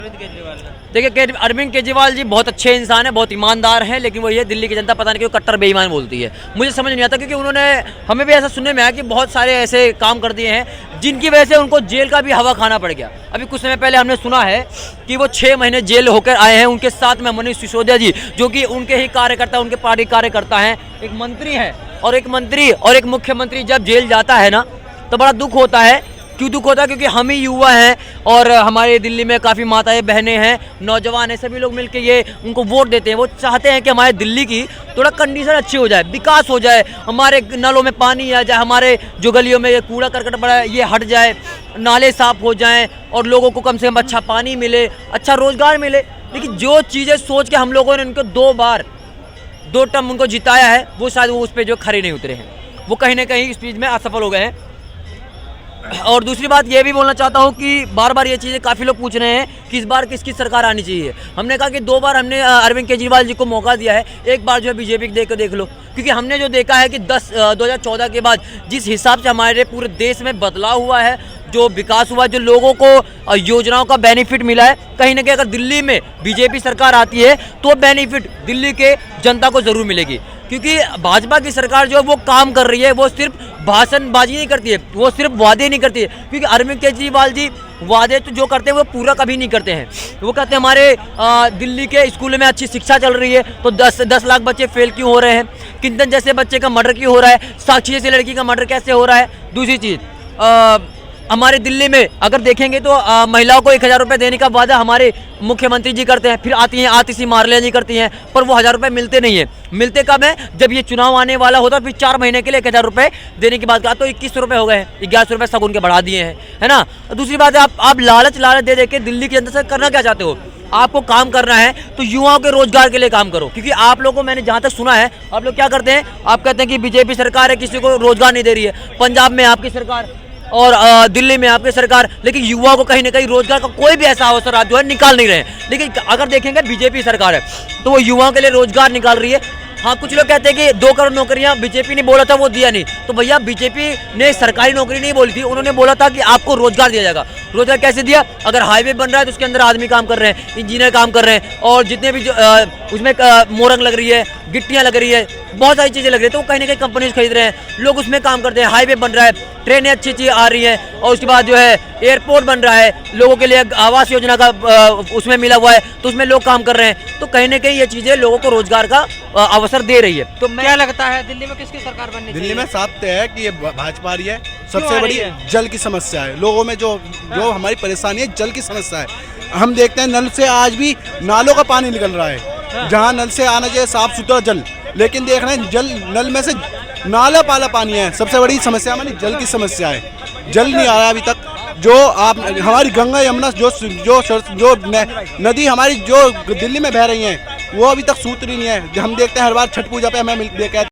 देखिए अरविंद केजरीवाल जी बहुत अच्छे इंसान है, बहुत ईमानदार हैं, लेकिन वही है दिल्ली की जनता पता नहीं क्यों कट्टर बेईमान बोलती है। मुझे समझ नहीं आता क्योंकि उन्होंने हमें भी ऐसा सुनने में आया कि बहुत सारे ऐसे काम कर दिए हैं जिनकी वजह से उनको जेल का भी हवा खाना पड़ गया। अभी कुछ समय पहले हमने सुना है कि वो 6 महीने जेल होकर आए हैं। उनके साथ में मनीष सिसोदिया जी जो कि उनके ही कार्यकर्ता, उनके पार्टी कार्यकर्ता हैं, एक मंत्री हैं और एक मुख्यमंत्री जब जेल जाता है ना तो बड़ा दुख होता है। क्यों दुख होता है? क्योंकि हम ही युवा हैं और हमारे दिल्ली में काफ़ी माताएं बहनें हैं, नौजवान हैं, सभी लोग मिलके ये उनको वोट देते हैं। वो चाहते हैं कि हमारे दिल्ली की थोड़ा कंडीशन अच्छी हो जाए, विकास हो जाए, हमारे नलों में पानी आ जाए, हमारे जो गलियों में ये कूड़ा करकट पड़ा है ये हट जाए, नाले साफ हो जाएं और लोगों को कम से कम अच्छा पानी मिले, अच्छा रोजगार मिले। लेकिन जो चीज़ें सोच के हम लोगों ने उनको 2 टर्म उनको जिताया है वो शायद वो उस पर जो खड़े नहीं उतरे हैं, वो कहीं ना कहीं इस चीज़ में असफल हो गए हैं। और दूसरी बात ये भी बोलना चाहता हूँ कि बार बार ये चीज़ें काफ़ी लोग पूछ रहे हैं कि इस बार किसकी सरकार आनी चाहिए। हमने कहा कि 2 बार हमने अरविंद केजरीवाल जी को मौका दिया है, एक बार जो है बीजेपी को देख लो। क्योंकि हमने जो देखा है कि 2014 के बाद जिस हिसाब से हमारे पूरे देश में बदलाव हुआ है, जो विकास हुआ, जो लोगों को योजनाओं का बेनिफिट मिला है, कहीं ना कहीं अगर दिल्ली में बीजेपी सरकार आती है तो बेनिफिट दिल्ली के जनता को ज़रूर मिलेगी। क्योंकि भाजपा की सरकार जो है वो काम कर रही है, वो सिर्फ भाषणबाजी नहीं करती है, वो सिर्फ वादे नहीं करती है। क्योंकि अरविंद केजरीवाल जी वादे तो जो करते हैं वो पूरा कभी नहीं करते हैं। वो कहते हैं हमारे दिल्ली के स्कूल में अच्छी शिक्षा चल रही है तो 10 लाख बच्चे फेल क्यों हो रहे हैं, किंतन जैसे बच्चे का मर्डर क्यों हो रहा है, साक्षी जैसी लड़की का मर्डर कैसे हो रहा है। दूसरी चीज़ हमारे दिल्ली में अगर देखेंगे तो महिलाओं को 1000 रुपये देने का वादा हमारे मुख्यमंत्री जी करते हैं, फिर आती हैं आतिशी मारलिया जी करती हैं, पर वो 1000 रुपये मिलते नहीं है। मिलते कब है? जब ये चुनाव आने वाला होता है, फिर 4 महीने के लिए 1000 रुपये देने की बात करा तो 2100 रुपये हो गए हैं, 1100 रुपये सब उनके बढ़ा दिए हैं, है ना। दूसरी बात है आप लालच दे के दिल्ली की जनता से करना क्या चाहते हो? आपको काम करना है तो युवाओं के रोजगार के लिए काम करो। क्योंकि आप लोगों को मैंने जहाँ तक सुना है आप लोग क्या करते हैं, आप कहते हैं कि बीजेपी सरकार है किसी को रोजगार नहीं दे रही है, पंजाब में आपकी सरकार और दिल्ली में आपकी सरकार, लेकिन युवा को कहीं ना कहीं रोजगार का कोई भी ऐसा अवसर आप जो है निकाल नहीं रहे हैं। लेकिन अगर देखेंगे बीजेपी सरकार है तो वो युवाओं के लिए रोजगार निकाल रही है। हाँ, कुछ लोग कहते हैं कि 2 करोड़ नौकरियां बीजेपी ने बोला था वो दिया नहीं, तो भैया बीजेपी ने सरकारी नौकरी नहीं बोली थी, उन्होंने बोला था कि आपको रोजगार दिया जाएगा। रोजगार कैसे दिया? अगर हाईवे बन रहा है तो उसके अंदर आदमी काम कर रहे हैं, इंजीनियर काम कर रहे हैं और जितने भी उसमें मोरंग लग रही है, गिट्टियाँ लग रही है, बहुत सारी चीज़ें लग रही है, तो वो कहीं ना कहीं कंपनीज खरीद रहे हैं, लोग उसमें काम करते हैं। हाईवे बन रहा है, ट्रेनें अच्छी आ रही हैं और उसके बाद जो है एयरपोर्ट बन रहा है, लोगों के लिए आवास योजना का उसमें मिला हुआ है तो उसमें लोग काम कर रहे हैं। तो कहीं ना कहीं ये चीज़ें लोगों को रोजगार का अवसर दे रही है। तो क्या लगता है दिल्ली में किसकी सरकार बननी चाहिए? दिल्ली में साफ तय है कि ये भाजपा रही है। सबसे बड़ी जल की समस्या है, लोगों में जो हमारी परेशानी है जल की समस्या है। हम देखते हैं नल से आज भी नालों का पानी निकल रहा है, जहाँ नल से आना चाहिए साफ सुथरा जल, लेकिन देख रहे हैं नल में से नाला पाला पानी है। सबसे बड़ी समस्या हमारी जल की समस्या है, जल नहीं आ रहा अभी तक। जो आप हमारी गंगा यमुना जो नदी हमारी जो दिल्ली में बह रही हैं वो अभी तक सूत रही नहीं है। हम देखते हैं हर बार छठ पूजा पे हमें